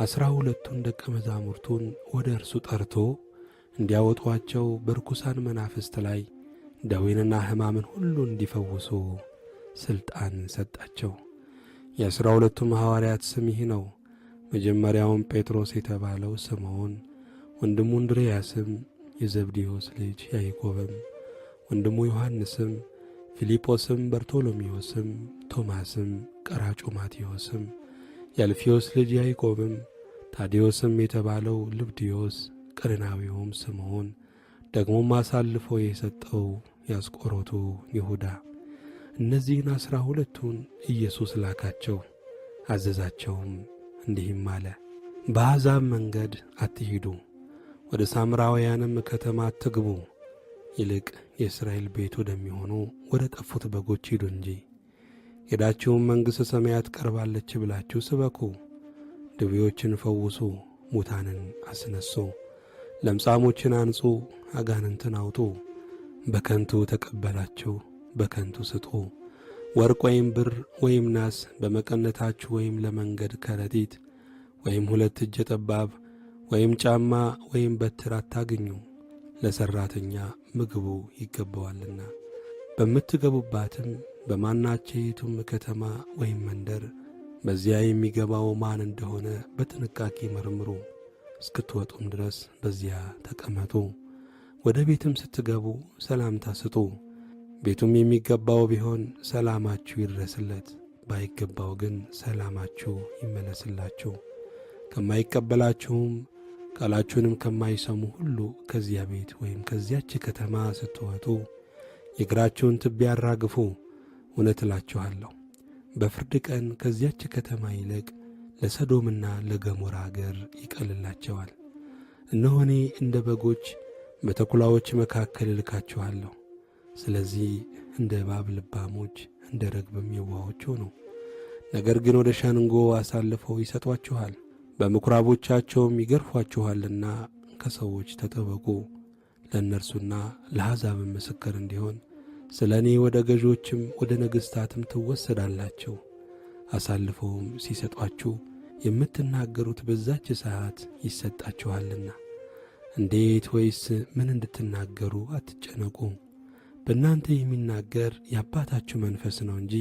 12ቱን ደቀ መዛሙርቱን ወደ እርሱ ጠርቶ እንዲያወጧቸው በርኩሳን መናፍስት ላይ ደዌንና ሕማምን ሁሉ እንዲፈውሱ ሥልጣን ሰጣቸው። የ12ቱም ሐዋርያት ስም ይህ ነው። መጀመሪያውም ጴጥሮስ የተባለው ስምዖን፣ ወንድሙ እንድርያስም፣ የዘብዴዎስ ልጅ ያዕቆብም፣ ወንድሙ ዮሐንስም፣ ፊልጶስም፣ በርቶሎሜዎስም፣ ቶማስም፣ ቀራጩ ማቴዎስም፣ የአልፌዎስ ልጅ ያዕቆብም፣ ታዴዎስም የተባለው ልብድዮስ፣ ቀሬናዊውም ስምዖን፣ ደግሞም አሳልፎ የሰጠው የአስቆሮቱ ይሁዳ። እነዚህን 12ቱን ኢየሱስ ላካቸው፣ አዘዛቸውም እንዲህም አለ። በአሕዛብ መንገድ አትሂዱ፣ ወደ ሳምራውያንም ከተማ አትግቡ። ይልቅ የእስራኤል ቤት ወደሚሆኑ ወደ ጠፉት በጎች ሂዱ እንጂ። ሄዳችሁም መንግሥተ ሰማያት ቀርባለች ብላችሁ ስበኩ። ድውዮችን ፈውሱ፣ ሙታንን አስነሱ፣ ለምጻሞችን አንጹ፣ አጋንንትን አውጡ። በከንቱ ተቀበላችሁ፣ በከንቱ ስጡ። ወርቅ ወይም ብር ወይም ናስ በመቀነታችሁ ወይም ለመንገድ ከረጢት ወይም 2 እጀ ጠባብ ወይም ጫማ ወይም በትር አታግኙ። ለሠራተኛ ምግቡ ይገባዋልና። በምትገቡባትም በማናቸይቱም ከተማ ወይም መንደር በዚያ የሚገባው ማን እንደሆነ በጥንቃቄ መርምሩ። እስክትወጡም ድረስ በዚያ ተቀመጡ። ወደ ቤትም ስትገቡ ሰላምታ ስጡ። ቤቱም የሚገባው ቢሆን ሰላማችሁ ይድረስለት፣ ባይገባው ግን ሰላማችሁ ይመለስላችሁ። ከማይቀበላችሁም ቃላችሁንም ከማይሰሙ ሁሉ ከዚያ ቤት ወይም ከዚያች ከተማ ስትወጡ የእግራችሁን ትቢያ አራግፉ። እውነት እላችኋለሁ በፍርድ ቀን ከዚያች ከተማ ይልቅ ለሰዶምና ለገሞራ አገር ይቀልላቸዋል። እነሆ እኔ እንደ በጎች በተኩላዎች መካከል እልካችኋለሁ። ስለዚህ እንደ እባብ ልባሞች፣ እንደ ርግብም የዋሆች ሁኑ። ነገር ግን ወደ ሸንጎ አሳልፈው ይሰጧችኋል፣ በምኵራቦቻቸውም ይገርፏችኋልና ከሰዎች ተጠበቁ። ለእነርሱና ለአሕዛብም ምስክር እንዲሆን ስለ እኔ ወደ ገዦችም ወደ ነገሥታትም ትወሰዳላችሁ። አሳልፈውም ሲሰጧችሁ የምትናገሩት በዛች ሰዓት ይሰጣችኋልና። እንዴት ወይስ ምን እንድትናገሩ አትጨነቁ። በእናንተ የሚናገር የአባታችሁ መንፈስ ነው እንጂ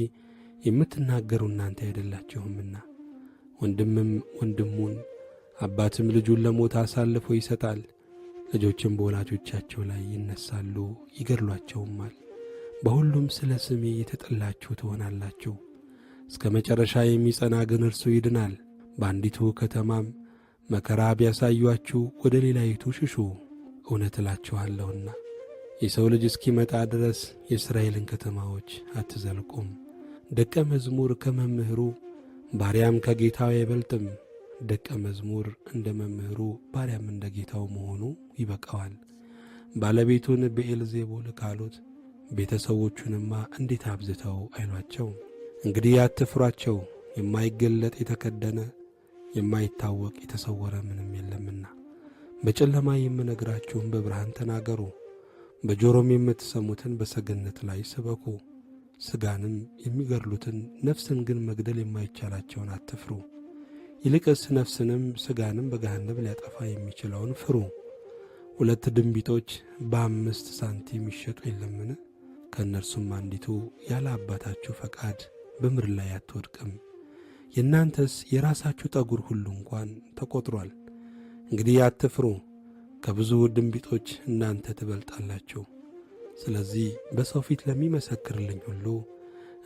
የምትናገሩ እናንተ አይደላችሁምና። ወንድምም ወንድሙን፣ አባትም ልጁን ለሞት አሳልፎ ይሰጣል። ልጆችም በወላጆቻቸው ላይ ይነሳሉ፣ ይገድሏቸውማል። በሁሉም ስለ ስሜ የተጠላችሁ ትሆናላችሁ። እስከ መጨረሻ የሚጸና ግን እርሱ ይድናል። በአንዲቱ ከተማም መከራ ቢያሳዩአችሁ ወደ ሌላይቱ ሽሹ። እውነት እላችኋለሁና የሰው ልጅ እስኪመጣ ድረስ የእስራኤልን ከተማዎች አትዘልቁም። ደቀ መዝሙር ከመምህሩ ባሪያም ከጌታው አይበልጥም። ደቀ መዝሙር እንደ መምህሩ ባሪያም እንደ ጌታው መሆኑ ይበቃዋል። ባለቤቱን ብዔልዜቡል ካሉት ቤተሰቦቹንማ እንዴት አብዝተው አይሏቸው? እንግዲህ አትፍሯቸው፣ የማይገለጥ የተከደነ የማይታወቅ የተሰወረ ምንም የለምና። በጨለማ የምነግራችሁን በብርሃን ተናገሩ፣ በጆሮም የምትሰሙትን በሰገነት ላይ ስበኩ። ሥጋንም የሚገድሉትን ነፍስን ግን መግደል የማይቻላቸውን አትፍሩ። ይልቅስ ነፍስንም ሥጋንም በገሃነም ሊያጠፋ የሚችለውን ፍሩ። 2 ድንቢጦች በ5 ሳንቲም ይሸጡ የለምን? ከእነርሱም አንዲቱ ያለ አባታችሁ ፈቃድ በምድር ላይ አትወድቅም። የእናንተስ የራሳችሁ ጠጉር ሁሉ እንኳን ተቈጥሮአል። እንግዲህ አትፍሩ፣ ከብዙ ድንቢጦች እናንተ ትበልጣላችሁ። ስለዚህ በሰው ፊት ለሚመሰክርልኝ ሁሉ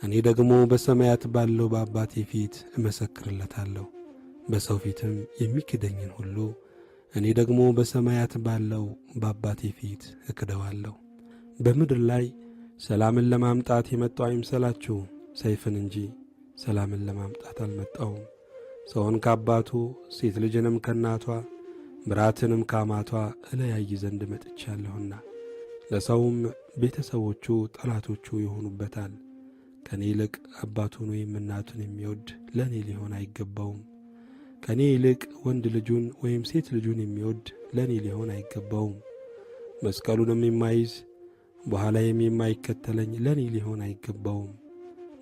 እኔ ደግሞ በሰማያት ባለው በአባቴ ፊት እመሰክርለታለሁ። በሰው ፊትም የሚክደኝን ሁሉ እኔ ደግሞ በሰማያት ባለው በአባቴ ፊት እክደዋለሁ። በምድር ላይ ሰላምን ለማምጣት የመጣው አይምሰላችሁ፣ ሰይፍን እንጂ ሰላምን ለማምጣት አልመጣውም። ሰውን ከአባቱ ሴት ልጅንም ከእናቷ ምራትንም ከአማቷ እለያይ ዘንድ መጥቻለሁና ለሰውም ቤተሰቦቹ ጠላቶቹ ይሆኑበታል። ከእኔ ይልቅ አባቱን ወይም እናቱን የሚወድ ለእኔ ሊሆን አይገባውም። ከእኔ ይልቅ ወንድ ልጁን ወይም ሴት ልጁን የሚወድ ለእኔ ሊሆን አይገባውም። መስቀሉንም የማይዝ በኋላዬም የማይከተለኝ ለእኔ ሊሆን አይገባውም።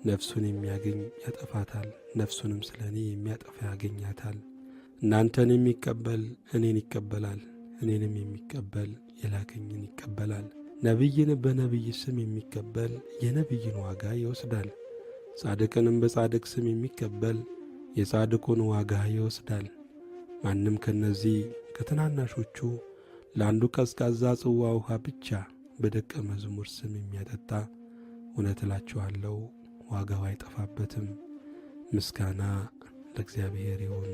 ነፍሱን የሚያገኝ ያጠፋታል፣ ነፍሱንም ስለ እኔ የሚያጠፋ ያገኛታል። እናንተን የሚቀበል እኔን ይቀበላል፣ እኔንም የሚቀበል የላከኝን ይቀበላል። ነቢይን በነቢይ ስም የሚቀበል የነቢይን ዋጋ ይወስዳል። ጻድቅንም በጻድቅ ስም የሚቀበል የጻድቁን ዋጋ ይወስዳል። ማንም ከነዚህ ከትናናሾቹ ለአንዱ ቀዝቃዛ ጽዋ ውሃ ብቻ በደቀ መዝሙር ስም የሚያጠጣ እውነት እላችኋለሁ ዋጋው አይጠፋበትም። ምስጋና ለእግዚአብሔር ይሁን።